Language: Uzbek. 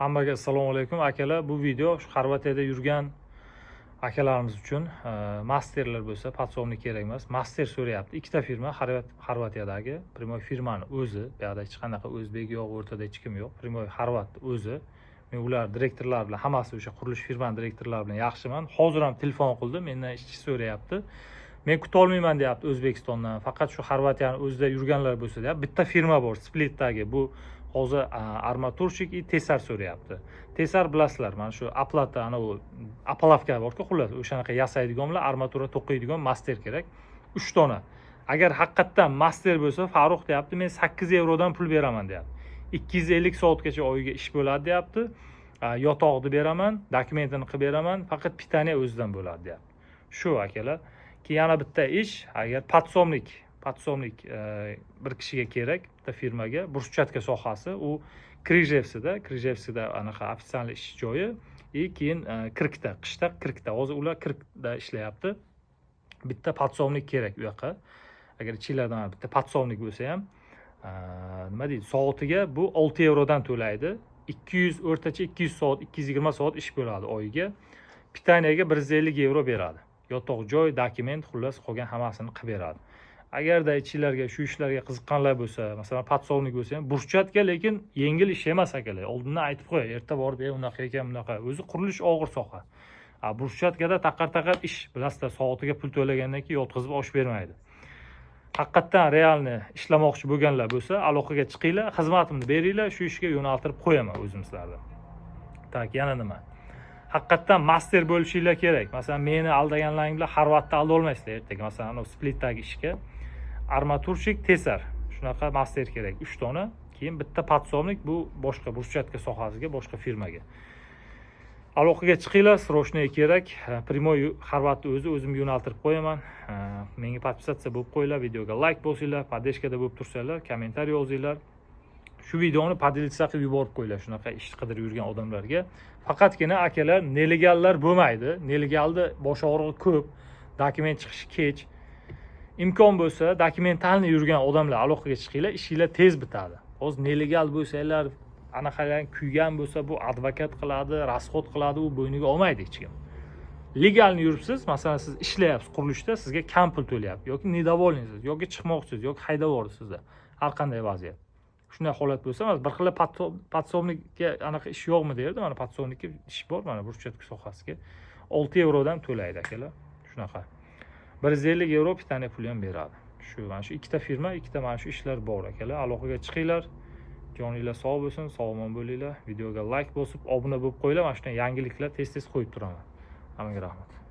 Hammaga assalomu alaykum akalar. Bu video Xorvatiyada yurgan akalarimiz uchun masterlar bo'lsa, podsomnik kerak emas. Master so'rayapti. Ikkita firma Xorvatiyadagi Primoy firmani o'zi, bu yerda hech qanaqa o'zbek yo'q, o'rtada hech kim yo'q. Primoy Xorvat o'zi. Men ular direktorlar bilan, hammasi o'sha qurilish firmani direktorlari bilan yaxshiman. Hozir ham telefon qildi, mendan ishchi so'rayapti. Men kuta olmayman deyapti O'zbekistondan. Faqat shu Xorvatiyani o'zida yurganlar bo'lsa deyapti. Bitta firma bor, Splitdagi. Bu hozir armaturщик и tesar so'rayapti. Tesar bilasizlar, mana shu aplata, ana u apalavka bor-ku, xullas, o'shanaqa yasaydiganlar, armatura to'qiydigan master kerak. 3 dona. Agar haqiqatdan master bo'lsa, Farruh deyapti, men 8 yevrodan pul beraman deyapti. 250 soatgacha oyiga ish bo'ladi deyapti. Yotoqni beraman, dokumentini qilib beraman, faqat pitaniya o'zidan bo'ladi deyapti. Shu akalar. Keyin yana bitta ish, agar podsomnik bir kishiga kerak, bitta firmaga, bruschatka sohasi, u Krijevsida anaqa ofitsial ish joyi, keyin Kirkda, qishda Kirkda. Hozir ular Kirkda ishlayapti. Bitta podsomnik kerak u yoqqa. Agar ichinglardan bitta podsomnik bo'lsa ham, nima deydi, soatiga bu 6 yevrodan to'laydi. 200 o'rtacha 200 soat, 220 soat ish bo'ladi oyiga. Pitaniyaga 150 yevro beradi. Yotoq joy, dokument, xullas qolgan hammasini qilib beradi. Agarda ichinglarga shu ishlarga qiziqqanlar bo'lsa, masalan, podsomnik bo'lsa ham, burchatka, lekin yengil ish emas akalar. Oldindan aytib qo'y, erta borib, unaqa ekan, bunaqa. O'zi qurilish og'ir soha. Burchatkada taqar ish, bilasizlar, soatiga pul to'lagandan keyin yotqizib osh bermaydi. Haqiqatdan realni ishlamoqchi bo'lganlar bo'lsa, aloqaga chiqinglar, xizmatimni beringlar, shu ishga yo'naltirib qo'yaman o'zim sizlarni. Tak, yana nima? Haqiqatdan master bo'lishinglar kerak. Masalan, meni aldaganlaring bilan Xorvatda alda olmaysizlar ertaga. Masalan, o Splitdagi ishga armaturщик, tesar, shunaqa master kerak 3 dona. Keyin bitta podsomnik, bu boshqa bruschatka sohasiga, boshqa firmaga. Aloqaga chiqinglar, srochniy kerak. Primoy Xorvatni o'zim yo'naltirib qo'yaman. Menga podpisatsiya bo'lib qo'yinglar, videoga like bosinglar, podeshkada bo'lib tursanglar, kommentariy yozinglar. Shu videoni podelitsiya qilib yuborib qo'yinglar shunaqa ish qidirib yurgan odamlarga. Faqatgina akalar, nelegallar bo'lmaydi. Nelegalni bosh og'rig'i ko'p, dokument chiqishi kech. Imkon bo'lsa, dokumentalni yurgan odamlar aloqaga chiqinglar, ishinglar tez bitadi. Hozir nelegal bo'lsanglar, anaqalar kuygan bo'lsa, bu advokat qiladi, rasxod qiladi, u bo'yniga olmaydi hech kim. Legalni yuribsiz, masalan, siz ishlayapsiz qurilishda, sizga kam pul to'layapti yoki nedovolnisiz, yoki chiqmoqchisiz, yoki haydab yuborsizda. Har qanday vaziyat. Shunday holat bo'lsa, mana bir xil podsomnikka anaqa ish yo'qmi derdi, mana podsomnikka ish bor, mana burchatka sohasiga 6 yevrodan to'laydi akalar. Shunaqa. 150 yevro pitaniya puli ham beradi. Mana shu ikkita firma, ikkita mana shu ishlar bor akalar. Aloqaga chiqinglar. Joninglar sog' bo'lsin, sog'-omon bo'linglar. Videoga like bosib, obuna bo'lib qo'yinglar. Mana shunday yangiliklar tez-tez qo'yib turaman. Hammaga rahmat.